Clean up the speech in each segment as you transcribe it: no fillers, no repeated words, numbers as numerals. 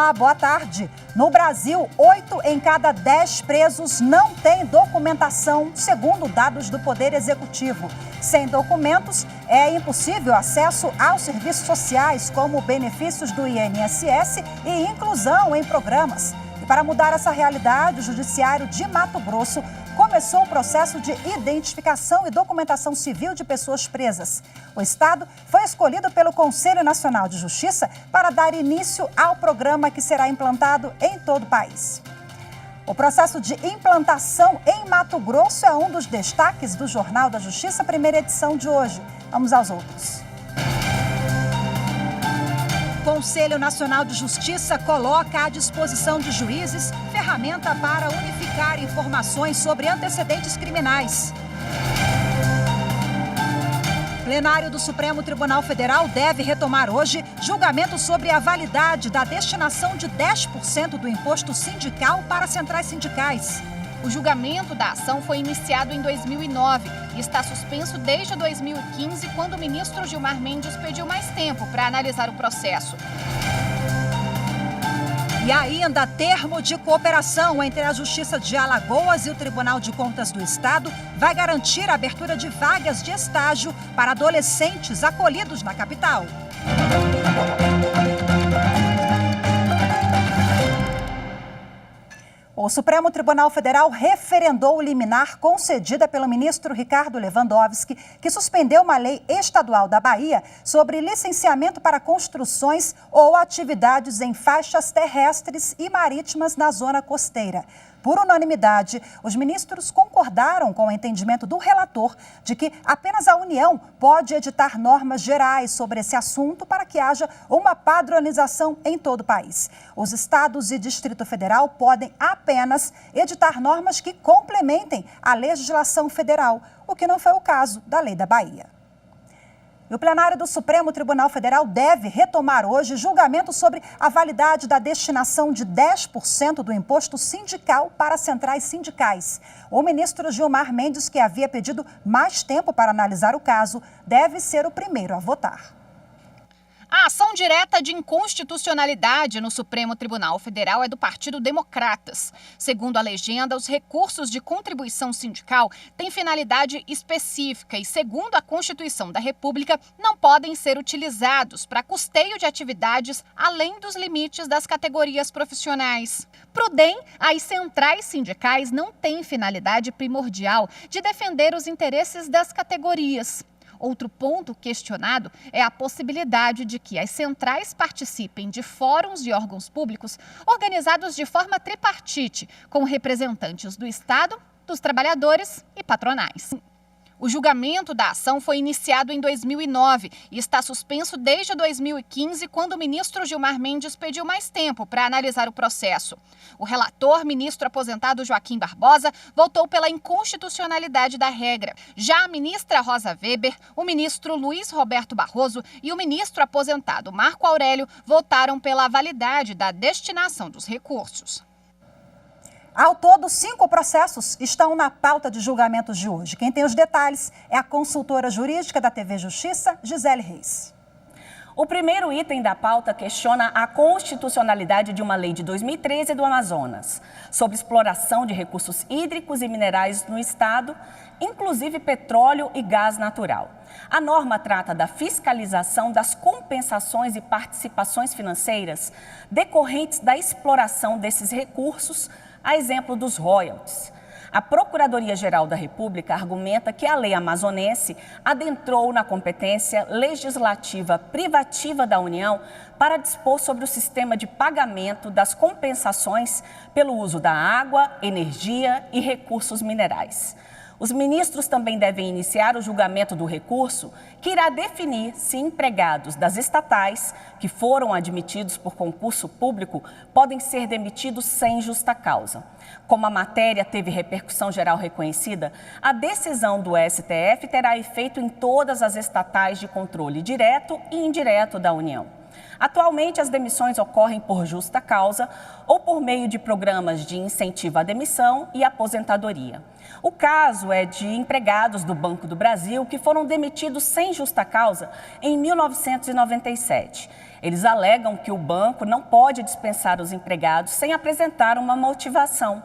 Olá, boa tarde. No Brasil, 8 em cada 10 presos não têm documentação, segundo dados do Poder Executivo. Sem documentos, é impossível acesso aos serviços sociais, como benefícios do INSS e inclusão em programas. E para mudar essa realidade, o Judiciário de Mato Grosso começou o processo de identificação e documentação civil de pessoas presas. O Estado foi escolhido pelo Conselho Nacional de Justiça para dar início ao programa que será implantado em todo o país. O processo de implantação em Mato Grosso é um dos destaques do Jornal da Justiça, primeira edição de hoje. Vamos aos outros. O Conselho Nacional de Justiça coloca à disposição de juízes ferramenta para unificar informações sobre antecedentes criminais. O plenário do Supremo Tribunal Federal deve retomar hoje julgamento sobre a validade da destinação de 10% do imposto sindical para centrais sindicais. O julgamento da ação foi iniciado em 2009 e está suspenso desde 2015, quando o ministro Gilmar Mendes pediu mais tempo para analisar o processo. E ainda, termo de cooperação entre a Justiça de Alagoas e o Tribunal de Contas do Estado vai garantir a abertura de vagas de estágio para adolescentes acolhidos na capital. O Supremo Tribunal Federal referendou liminar concedida pelo ministro Ricardo Lewandowski, que suspendeu uma lei estadual da Bahia sobre licenciamento para construções ou atividades em faixas terrestres e marítimas na zona costeira. Por unanimidade, os ministros concordaram com o entendimento do relator de que apenas a União pode editar normas gerais sobre esse assunto para que haja uma padronização em todo o país. Os estados e Distrito Federal podem apenas editar normas que complementem a legislação federal, o que não foi o caso da Lei da Bahia. E o plenário do Supremo Tribunal Federal deve retomar hoje julgamento sobre a validade da destinação de 10% do imposto sindical para centrais sindicais. O ministro Gilmar Mendes, que havia pedido mais tempo para analisar o caso, deve ser o primeiro a votar. A ação direta de inconstitucionalidade no Supremo Tribunal Federal é do Partido Democratas. Segundo a legenda, os recursos de contribuição sindical têm finalidade específica e, segundo a Constituição da República, não podem ser utilizados para custeio de atividades além dos limites das categorias profissionais. Para o DEM, as centrais sindicais não têm finalidade primordial de defender os interesses das categorias. Outro ponto questionado é a possibilidade de que as centrais participem de fóruns e órgãos públicos organizados de forma tripartite, com representantes do Estado, dos trabalhadores e patronais. O julgamento da ação foi iniciado em 2009 e está suspenso desde 2015, quando o ministro Gilmar Mendes pediu mais tempo para analisar o processo. O relator, ministro aposentado Joaquim Barbosa, votou pela inconstitucionalidade da regra. Já a ministra Rosa Weber, o ministro Luiz Roberto Barroso e o ministro aposentado Marco Aurélio votaram pela validade da destinação dos recursos. Ao todo, 5 processos estão na pauta de julgamentos de hoje. Quem tem os detalhes é a consultora jurídica da TV Justiça, Gisele Reis. O primeiro item da pauta questiona a constitucionalidade de uma lei de 2013 do Amazonas, sobre exploração de recursos hídricos e minerais no estado, inclusive petróleo e gás natural. A norma trata da fiscalização das compensações e participações financeiras decorrentes da exploração desses recursos, a exemplo dos royalties. A Procuradoria-Geral da República argumenta que a lei amazonense adentrou na competência legislativa privativa da União para dispor sobre o sistema de pagamento das compensações pelo uso da água, energia e recursos minerais. Os ministros também devem iniciar o julgamento do recurso, que irá definir se empregados das estatais, que foram admitidos por concurso público, podem ser demitidos sem justa causa. Como a matéria teve repercussão geral reconhecida, a decisão do STF terá efeito em todas as estatais de controle direto e indireto da União. Atualmente, as demissões ocorrem por justa causa ou por meio de programas de incentivo à demissão e aposentadoria. O caso é de empregados do Banco do Brasil que foram demitidos sem justa causa em 1997. Eles alegam que o banco não pode dispensar os empregados sem apresentar uma motivação.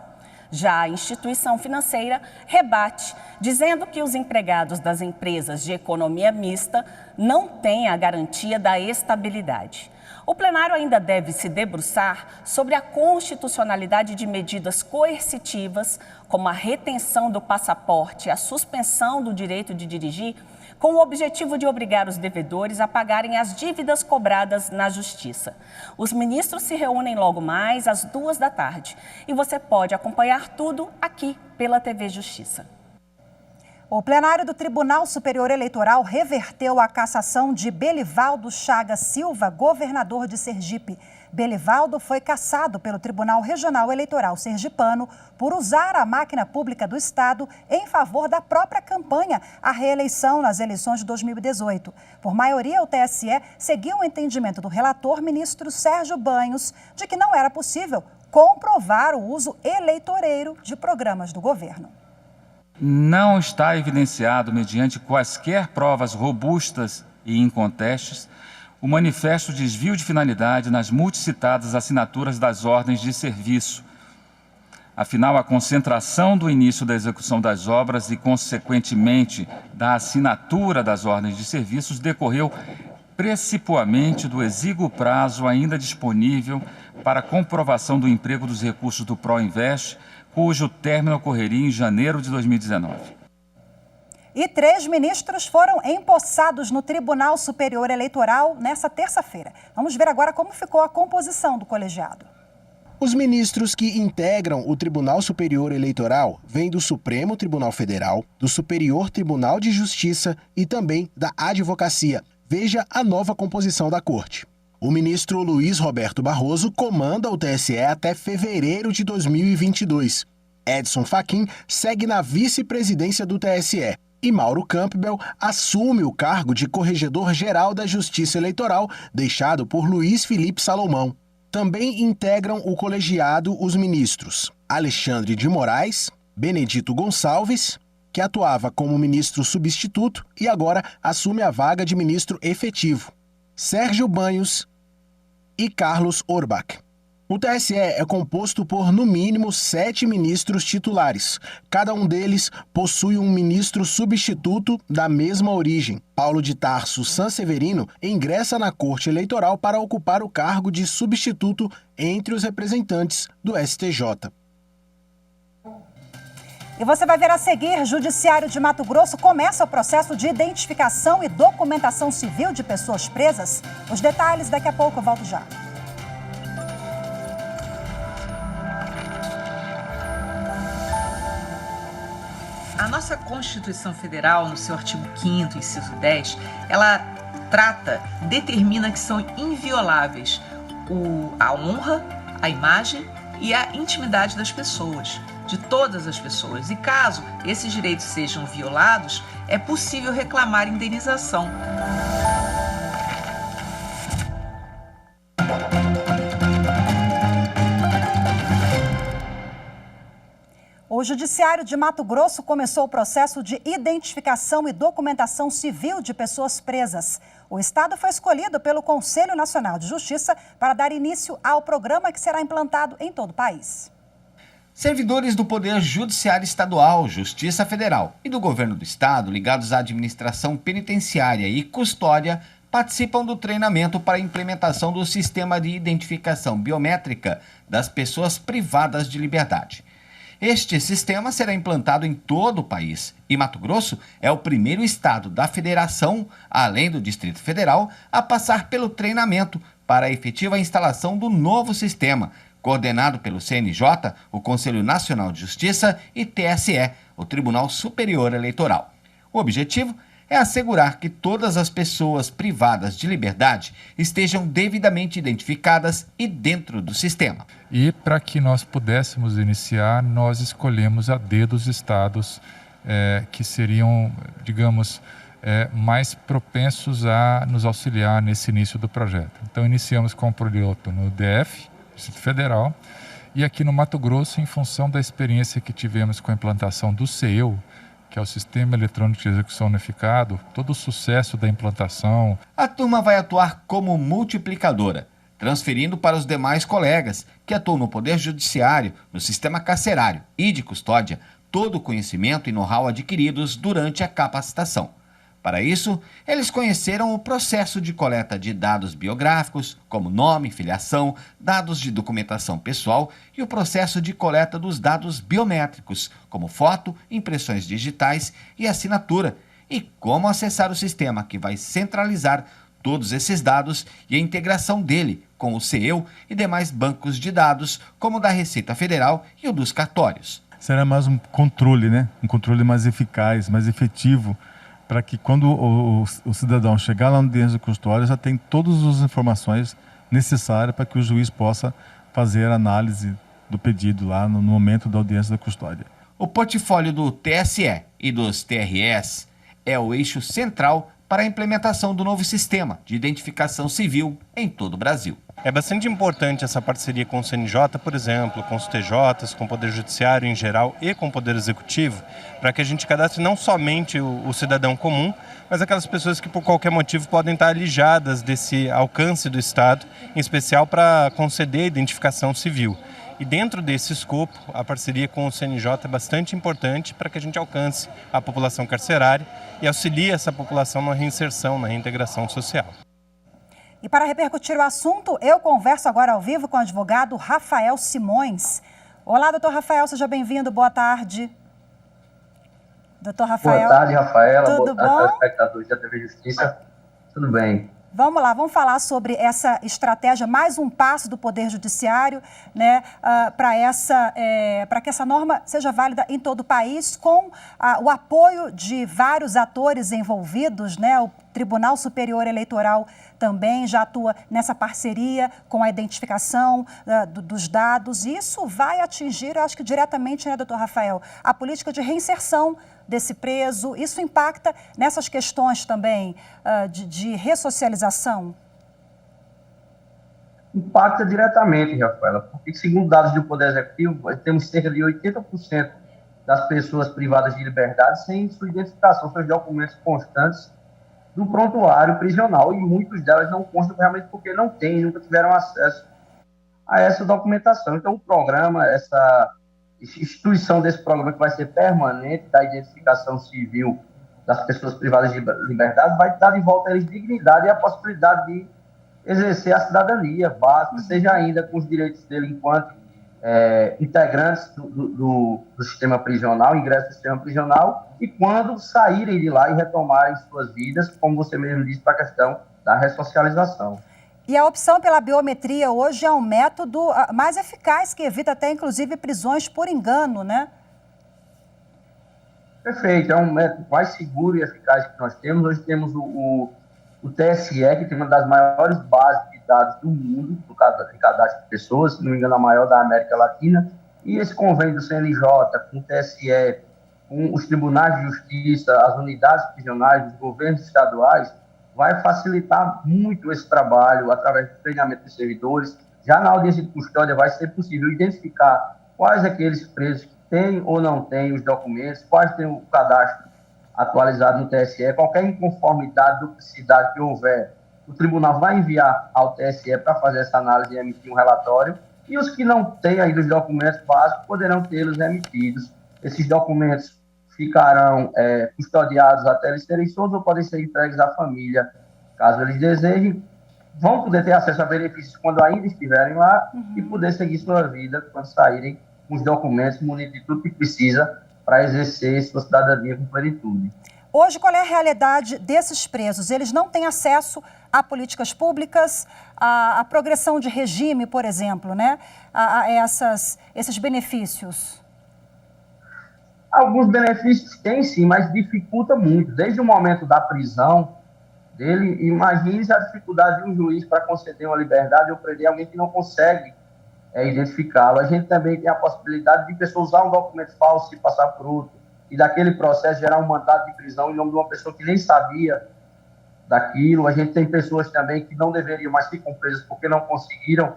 Já a instituição financeira rebate, dizendo que os empregados das empresas de economia mista não têm a garantia da estabilidade. O plenário ainda deve se debruçar sobre a constitucionalidade de medidas coercitivas, como a retenção do passaporte e a suspensão do direito de dirigir, com o objetivo de obrigar os devedores a pagarem as dívidas cobradas na Justiça. Os ministros se reúnem logo mais às 14h e você pode acompanhar tudo aqui pela TV Justiça. O plenário do Tribunal Superior Eleitoral reverteu a cassação de Belivaldo Chagas Silva, governador de Sergipe. Belivaldo foi cassado pelo Tribunal Regional Eleitoral Sergipano por usar a máquina pública do Estado em favor da própria campanha à reeleição nas eleições de 2018. Por maioria, o TSE seguiu o entendimento do relator, ministro Sérgio Banhos, de que não era possível comprovar o uso eleitoreiro de programas do governo. Não está evidenciado, mediante quaisquer provas robustas e incontestes, o manifesto desvio de finalidade nas multicitadas assinaturas das ordens de serviço. Afinal, a concentração do início da execução das obras e, consequentemente, da assinatura das ordens de serviços decorreu precipuamente do exíguo prazo ainda disponível para comprovação do emprego dos recursos do Proinvest, cujo término ocorreria em janeiro de 2019. E 3 ministros foram empossados no Tribunal Superior Eleitoral nesta terça-feira. Vamos ver agora como ficou a composição do colegiado. Os ministros que integram o Tribunal Superior Eleitoral vêm do Supremo Tribunal Federal, do Superior Tribunal de Justiça e também da Advocacia. Veja a nova composição da Corte. O ministro Luiz Roberto Barroso comanda o TSE até fevereiro de 2022. Edson Fachin segue na vice-presidência do TSE. E Mauro Campbell assume o cargo de Corregedor-Geral da Justiça Eleitoral, deixado por Luiz Felipe Salomão. Também integram o colegiado os ministros Alexandre de Moraes, Benedito Gonçalves, que atuava como ministro substituto e agora assume a vaga de ministro efetivo, Sérgio Banhos e Carlos Orbach. O TSE é composto por, no mínimo, 7 ministros titulares. Cada um deles possui um ministro substituto da mesma origem. Paulo de Tarso Sanseverino ingressa na Corte Eleitoral para ocupar o cargo de substituto entre os representantes do STJ. E você vai ver a seguir, Judiciário de Mato Grosso começa o processo de identificação e documentação civil de pessoas presas. Os detalhes daqui a pouco, eu volto já. A nossa Constituição Federal, no seu artigo 5º, inciso 10, ela determina que são invioláveis a honra, a imagem e a intimidade das pessoas, de todas as pessoas. E caso esses direitos sejam violados, é possível reclamar indenização. O Judiciário de Mato Grosso começou o processo de identificação e documentação civil de pessoas presas. O estado foi escolhido pelo Conselho Nacional de Justiça para dar início ao programa que será implantado em todo o país. Servidores do Poder Judiciário Estadual, Justiça Federal e do Governo do Estado, ligados à administração penitenciária e custódia, participam do treinamento para a implementação do sistema de identificação biométrica das pessoas privadas de liberdade. Este sistema será implantado em todo o país e Mato Grosso é o primeiro estado da federação, além do Distrito Federal, a passar pelo treinamento para a efetiva instalação do novo sistema, coordenado pelo CNJ, o Conselho Nacional de Justiça e TSE, o Tribunal Superior Eleitoral. O objetivo é assegurar que todas as pessoas privadas de liberdade estejam devidamente identificadas e dentro do sistema. E para que nós pudéssemos iniciar, nós escolhemos a dedo os estados que seriam, digamos, mais propensos a nos auxiliar nesse início do projeto. Então, iniciamos com o piloto no DF, Distrito Federal, e aqui no Mato Grosso, em função da experiência que tivemos com a implantação do CEU, que é o Sistema Eletrônico de Execução Unificado, todo o sucesso da implantação. A turma vai atuar como multiplicadora, transferindo para os demais colegas que atuam no Poder Judiciário, no sistema carcerário e de custódia, todo o conhecimento e know-how adquiridos durante a capacitação. Para isso, eles conheceram o processo de coleta de dados biográficos, como nome, filiação, dados de documentação pessoal e o processo de coleta dos dados biométricos, como foto, impressões digitais e assinatura, e como acessar o sistema que vai centralizar todos esses dados e a integração dele com o CEU e demais bancos de dados, como o da Receita Federal e o dos cartórios. Será mais um controle, né? Um controle mais eficaz, mais efetivo, para que quando o cidadão chegar lá no audiência de custódia já tem todas as informações necessárias para que o juiz possa fazer a análise do pedido lá no momento da audiência da custódia. O portfólio do TSE e dos TREs é o eixo central para a implementação do novo sistema de identificação civil em todo o Brasil. É bastante importante essa parceria com o CNJ, por exemplo, com os TJs, com o Poder Judiciário em geral e com o Poder Executivo, para que a gente cadastre não somente o cidadão comum, mas aquelas pessoas que por qualquer motivo podem estar alijadas desse alcance do Estado, em especial para conceder a identificação civil. E dentro desse escopo, a parceria com o CNJ é bastante importante para que a gente alcance a população carcerária e auxilie essa população na reinserção, na reintegração social. E para repercutir o assunto, eu converso agora ao vivo com o advogado Rafael Simões. Olá, doutor Rafael, seja bem-vindo, boa tarde. Doutor Rafael. Boa tarde, Rafaela. Tudo boa tarde, bom? telespectadores da TV Justiça. Tudo bem. Vamos lá, vamos falar sobre essa estratégia, mais um passo do Poder Judiciário, né, para que essa norma seja válida em todo o país, com o apoio de vários atores envolvidos, né? O Tribunal Superior Eleitoral também já atua nessa parceria com a identificação dos dados. E isso vai atingir, eu acho que diretamente, né, doutor Rafael, a política de reinserção desse preso. Isso impacta nessas questões também de ressocialização? Impacta diretamente, Rafaela, porque, segundo dados do Poder Executivo, temos cerca de 80% das pessoas privadas de liberdade sem sua identificação, seus documentos constantes do prontuário prisional, e muitas delas não constam realmente porque não têm, nunca tiveram acesso a essa documentação. Então, o programa, essa instituição desse programa, que vai ser permanente, da identificação civil das pessoas privadas de liberdade, vai dar de volta a eles dignidade e a possibilidade de exercer a cidadania básica, seja ainda com os direitos dele enquanto integrantes do sistema prisional, ingresso do sistema prisional, e quando saírem de lá e retomarem suas vidas, como você mesmo disse, para a questão da ressocialização. E a opção pela biometria hoje é um método mais eficaz, que evita até, inclusive, prisões por engano, né? Perfeito, é um método mais seguro e eficaz que nós temos. Hoje temos o TSE, que tem uma das maiores bases de dados do mundo, no caso de cadastro de pessoas, se não me engano, a maior da América Latina, e esse convênio do CNJ, com o TSE, com os tribunais de justiça, as unidades prisionais, os governos estaduais, vai facilitar muito esse trabalho através do treinamento de servidores. Já na audiência de custódia vai ser possível identificar quais aqueles presos que têm ou não têm os documentos, quais têm o cadastro atualizado no TSE, qualquer inconformidade, duplicidade que houver, o tribunal vai enviar ao TSE para fazer essa análise e emitir um relatório, e os que não têm ainda os documentos básicos poderão tê-los emitidos. Esses documentos ficarão custodiados até eles serem soltos ou podem ser entregues à família, caso eles desejem. Vão poder ter acesso a benefícios quando ainda estiverem lá e poder seguir sua vida quando saírem com os documentos, munidos de tudo que precisa para exercer sua cidadania com plenitude. Hoje, qual é a realidade desses presos? Eles não têm acesso a políticas públicas, a progressão de regime, por exemplo, né? a esses benefícios. Alguns benefícios tem sim, mas dificulta muito. Desde o momento da prisão dele, imagine a dificuldade de um juiz para conceder uma liberdade ou prender alguém que não consegue identificá-lo. A gente também tem a possibilidade de pessoa usar um documento falso e passar por outro, e daquele processo gerar um mandado de prisão em nome de uma pessoa que nem sabia daquilo. A gente tem pessoas também que não deveriam, mas ficam presas porque não conseguiram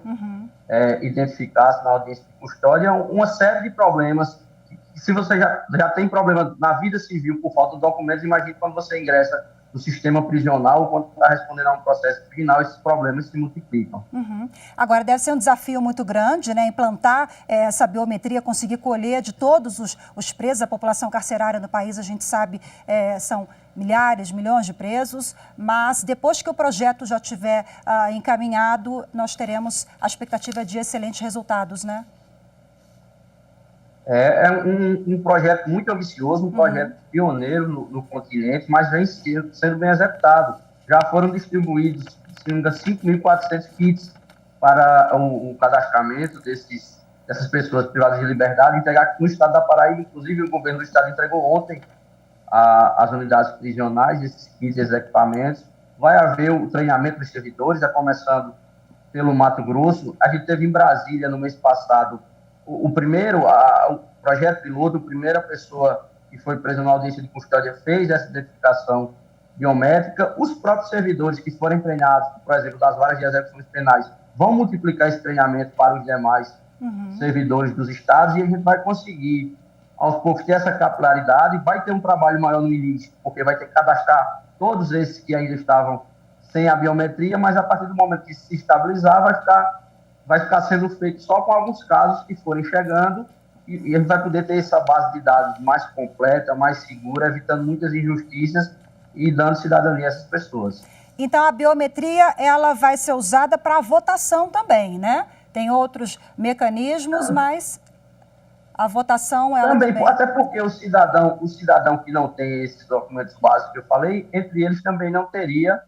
identificar-se na audiência de custódia. Uma série de problemas se você já tem problema na vida civil por falta de documentos, imagine quando você ingressa no sistema prisional, quando está respondendo a um processo criminal, esses problemas se multiplicam. Agora, deve ser um desafio muito grande, né, implantar essa biometria, conseguir colher de todos os presos, a população carcerária no país, a gente sabe, são milhares, milhões de presos, mas depois que o projeto já estiver encaminhado, nós teremos a expectativa de excelentes resultados, né? É um projeto muito ambicioso, um projeto pioneiro no continente, mas vem sendo bem executado. Já foram distribuídos, se não me engano, 5.400 kits para o cadastramento dessas pessoas privadas de liberdade, entregar no estado da Paraíba. Inclusive, o governo do estado entregou ontem às unidades prisionais esses kits e esses equipamentos. Vai haver o treinamento dos servidores, já começando pelo Mato Grosso. A gente teve em Brasília, no mês passado, o projeto piloto, a primeira pessoa que foi presa na audiência de custódia fez essa identificação biométrica. Os próprios servidores que forem treinados, por exemplo, das varas de execuções penais, vão multiplicar esse treinamento para os demais servidores dos estados e a gente vai conseguir, aos poucos, ter essa capilaridade. Vai ter um trabalho maior no início, porque vai ter que cadastrar todos esses que ainda estavam sem a biometria, mas a partir do momento que se estabilizar, vai ficar sendo feito só com alguns casos que forem chegando e a gente vai poder ter essa base de dados mais completa, mais segura, evitando muitas injustiças e dando cidadania a essas pessoas. Então, a biometria, ela vai ser usada para votação também, né? Tem outros mecanismos, mas a votação, ela também... Até porque o cidadão que não tem esses documentos básicos que eu falei, entre eles também não teria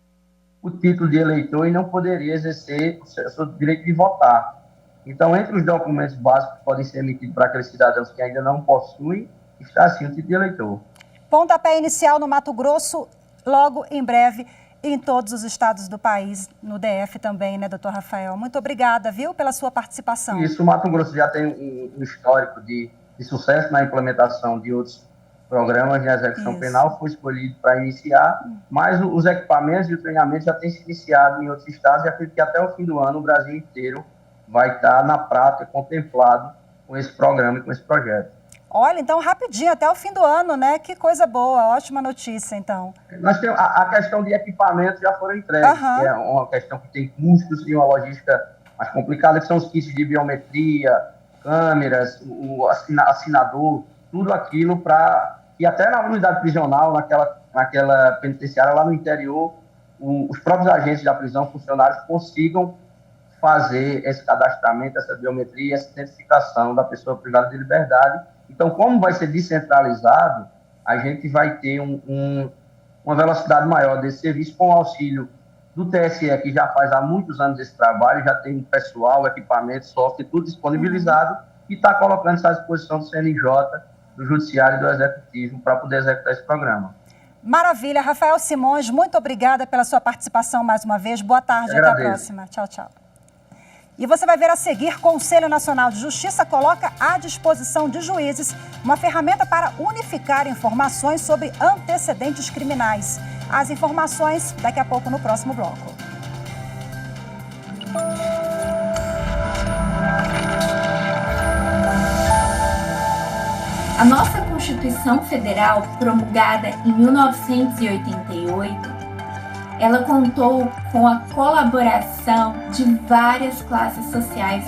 o título de eleitor e não poderia exercer o seu direito de votar. Então, entre os documentos básicos que podem ser emitidos para aqueles cidadãos que ainda não possuem, está assim o título de eleitor. Pontapé inicial no Mato Grosso, logo em breve em todos os estados do país, no DF também, né, doutor Rafael? Muito obrigada, viu, pela sua participação. Isso, o Mato Grosso já tem um histórico de sucesso na implementação de outros programas de execução penal, foi escolhido para iniciar, mas os equipamentos e o treinamento já têm se iniciado em outros estados e acredito que até o fim do ano o Brasil inteiro vai estar na prática contemplado com esse programa e com esse projeto. Olha, então rapidinho, até o fim do ano, né? Que coisa boa, ótima notícia, então. Nós temos a questão de equipamentos já foram entregues, que é uma questão que tem custos e uma logística mais complicada, que são os kits de biometria, câmeras, o assinador, tudo aquilo para... E até na unidade prisional, naquela penitenciária lá no interior, os próprios agentes da prisão, funcionários, consigam fazer esse cadastramento, essa biometria, essa identificação da pessoa privada de liberdade. Então, como vai ser descentralizado, a gente vai ter uma velocidade maior desse serviço com o auxílio do TSE, que já faz há muitos anos esse trabalho, já tem pessoal, equipamento, software, tudo disponibilizado e está colocando isso à disposição do CNJ, do Judiciário e do Executivo para poder executar esse programa. Maravilha. Rafael Simões, muito obrigada pela sua participação mais uma vez. Boa tarde, até a próxima. Tchau, tchau. E você vai ver a seguir, Conselho Nacional de Justiça coloca à disposição de juízes uma ferramenta para unificar informações sobre antecedentes criminais. As informações daqui a pouco no próximo bloco. A nossa Constituição Federal, promulgada em 1988, ela contou com a colaboração de várias classes sociais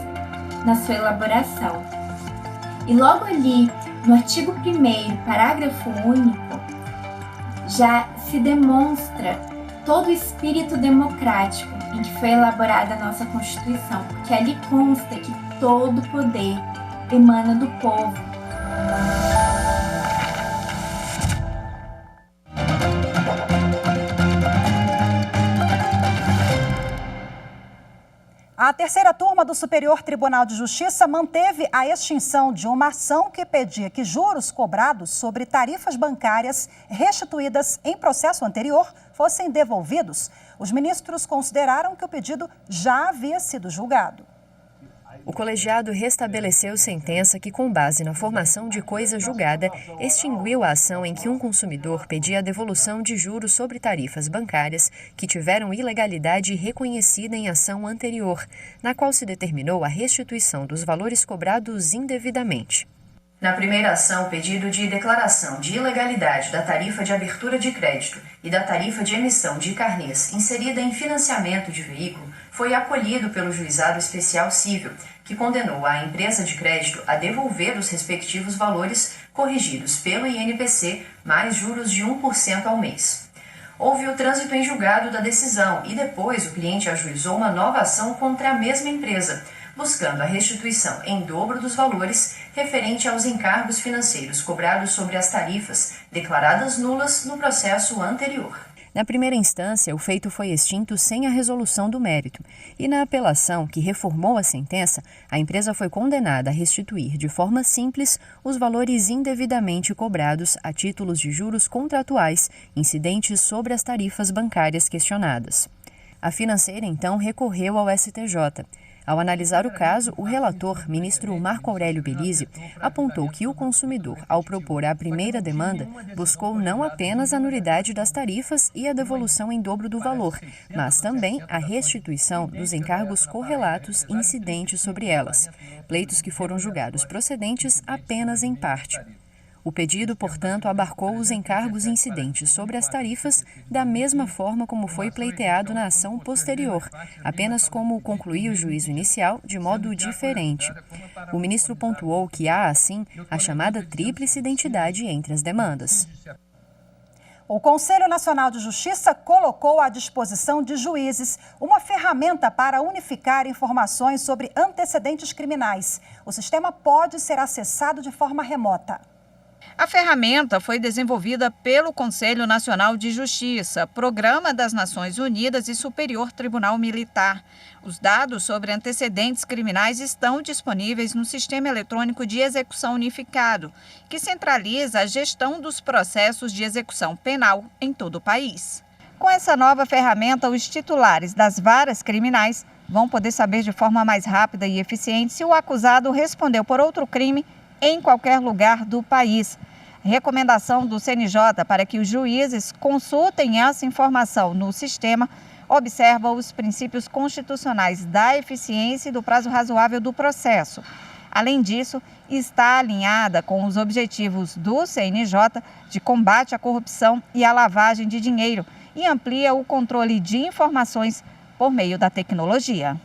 na sua elaboração. E logo ali, no artigo 1º, parágrafo único, já se demonstra todo o espírito democrático em que foi elaborada a nossa Constituição, porque ali consta que todo poder emana do povo. A terceira turma do Superior Tribunal de Justiça manteve a extinção de uma ação que pedia que juros cobrados sobre tarifas bancárias restituídas em processo anterior fossem devolvidos. Os ministros consideraram que o pedido já havia sido julgado. O colegiado restabeleceu sentença que, com base na formação de coisa julgada, extinguiu a ação em que um consumidor pedia a devolução de juros sobre tarifas bancárias que tiveram ilegalidade reconhecida em ação anterior, na qual se determinou a restituição dos valores cobrados indevidamente. Na primeira ação, o pedido de declaração de ilegalidade da tarifa de abertura de crédito e da tarifa de emissão de carnês inserida em financiamento de veículo foi acolhido pelo Juizado Especial Cível, que condenou a empresa de crédito a devolver os respectivos valores corrigidos pelo INPC mais juros de 1% ao mês. Houve o trânsito em julgado da decisão e depois o cliente ajuizou uma nova ação contra a mesma empresa, buscando a restituição em dobro dos valores referente aos encargos financeiros cobrados sobre as tarifas declaradas nulas no processo anterior. Na primeira instância, o feito foi extinto sem a resolução do mérito. E na apelação, que reformou a sentença, a empresa foi condenada a restituir de forma simples os valores indevidamente cobrados a títulos de juros contratuais incidentes sobre as tarifas bancárias questionadas. A financeira, então, recorreu ao STJ. Ao analisar o caso, o relator, ministro Marco Aurélio Belize, apontou que o consumidor, ao propor a primeira demanda, buscou não apenas a nulidade das tarifas e a devolução em dobro do valor, mas também a restituição dos encargos correlatos incidentes sobre elas, pleitos que foram julgados procedentes apenas em parte. O pedido, portanto, abarcou os encargos incidentes sobre as tarifas da mesma forma como foi pleiteado na ação posterior, apenas como concluiu o juízo inicial de modo diferente. O ministro pontuou que há, assim, a chamada tríplice identidade entre as demandas. O Conselho Nacional de Justiça colocou à disposição de juízes uma ferramenta para unificar informações sobre antecedentes criminais. O sistema pode ser acessado de forma remota. A ferramenta foi desenvolvida pelo Conselho Nacional de Justiça, Programa das Nações Unidas e Superior Tribunal Militar. Os dados sobre antecedentes criminais estão disponíveis no Sistema Eletrônico de Execução Unificado, que centraliza a gestão dos processos de execução penal em todo o país. Com essa nova ferramenta, os titulares das varas criminais vão poder saber de forma mais rápida e eficiente se o acusado respondeu por outro crime em qualquer lugar do país. Recomendação do CNJ para que os juízes consultem essa informação no sistema observa os princípios constitucionais da eficiência e do prazo razoável do processo. Além disso, está alinhada com os objetivos do CNJ de combate à corrupção e à lavagem de dinheiro e amplia o controle de informações por meio da tecnologia.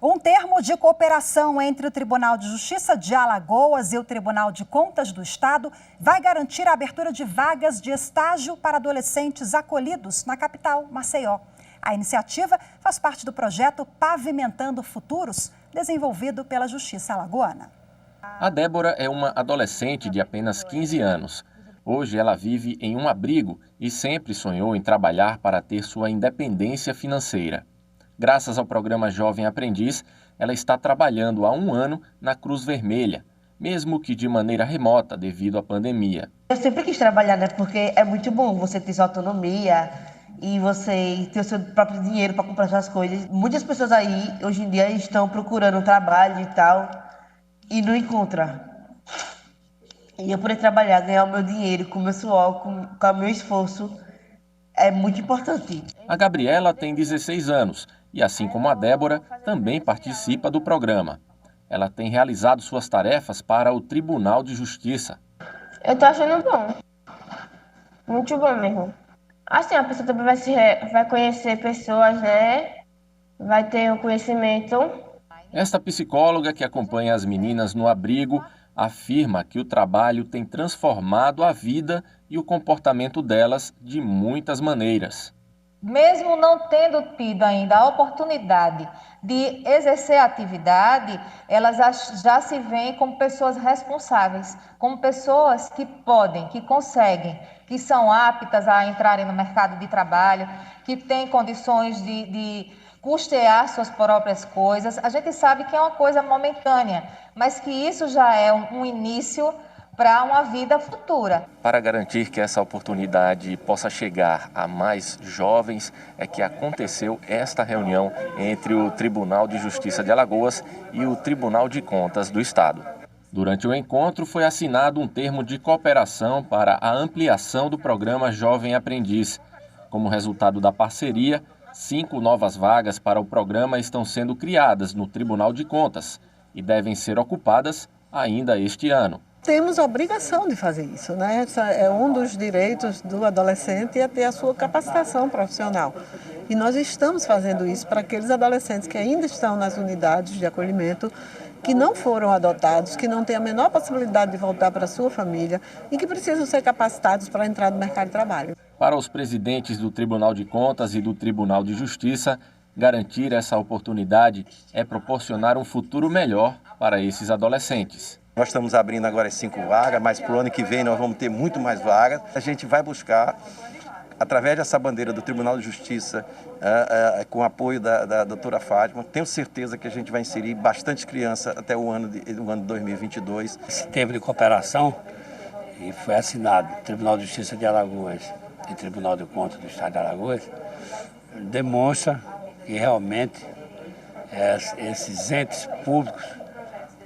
Um termo de cooperação entre o Tribunal de Justiça de Alagoas e o Tribunal de Contas do Estado vai garantir a abertura de vagas de estágio para adolescentes acolhidos na capital, Maceió. A iniciativa faz parte do projeto Pavimentando Futuros, desenvolvido pela Justiça Alagoana. A Débora é uma adolescente de apenas 15 anos. Hoje ela vive em um abrigo e sempre sonhou em trabalhar para ter sua independência financeira. Graças ao programa Jovem Aprendiz, ela está trabalhando há 1 ano na Cruz Vermelha, mesmo que de maneira remota devido à pandemia. Eu sempre quis trabalhar, né? Porque é muito bom você ter sua autonomia e você ter o seu próprio dinheiro para comprar suas coisas. Muitas pessoas aí, hoje em dia, estão procurando trabalho e tal e não encontram. E eu poder trabalhar, ganhar o meu dinheiro com o meu suor, com o meu esforço, é muito importante. A Gabriela tem 16 anos. E, assim como a Débora, também participa do programa. Ela tem realizado suas tarefas para o Tribunal de Justiça. Eu tô achando bom. Muito bom mesmo. Assim, a pessoa também vai conhecer pessoas, né? Vai ter um conhecimento. Esta psicóloga que acompanha as meninas no abrigo afirma que o trabalho tem transformado a vida e o comportamento delas de muitas maneiras. Mesmo não tendo tido ainda a oportunidade de exercer a atividade, elas já se veem como pessoas responsáveis, como pessoas que podem, que conseguem, que são aptas a entrarem no mercado de trabalho, que têm condições de custear suas próprias coisas. A gente sabe que é uma coisa momentânea, mas que isso já é um início para uma vida futura. Para garantir que essa oportunidade possa chegar a mais jovens, é que aconteceu esta reunião entre o Tribunal de Justiça de Alagoas e o Tribunal de Contas do Estado. Durante o encontro, foi assinado um termo de cooperação para a ampliação do programa Jovem Aprendiz. Como resultado da parceria, 5 novas vagas para o programa estão sendo criadas no Tribunal de Contas e devem ser ocupadas ainda este ano. Temos a obrigação de fazer isso, né? É um dos direitos do adolescente é ter a sua capacitação profissional. E nós estamos fazendo isso para aqueles adolescentes que ainda estão nas unidades de acolhimento, que não foram adotados, que não têm a menor possibilidade de voltar para a sua família e que precisam ser capacitados para entrar no mercado de trabalho. Para os presidentes do Tribunal de Contas e do Tribunal de Justiça, garantir essa oportunidade é proporcionar um futuro melhor para esses adolescentes. Nós estamos abrindo agora 5 vagas, mas para o ano que vem nós vamos ter muito mais vagas. A gente vai buscar, através dessa bandeira do Tribunal de Justiça, com o apoio da doutora Fátima, tenho certeza que a gente vai inserir bastante criança até o ano de 2022. Esse termo de cooperação e foi assinado Tribunal de Justiça de Alagoas e Tribunal de Contas do Estado de Alagoas, demonstra que realmente esses entes públicos,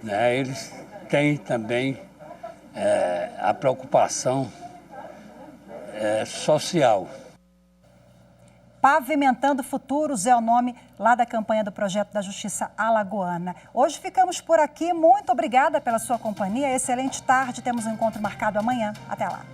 né, eles têm também a preocupação social. Pavimentando Futuros é o nome lá da campanha do Projeto da Justiça Alagoana. Hoje ficamos por aqui. Muito obrigada pela sua companhia. Excelente tarde. Temos um encontro marcado amanhã. Até lá.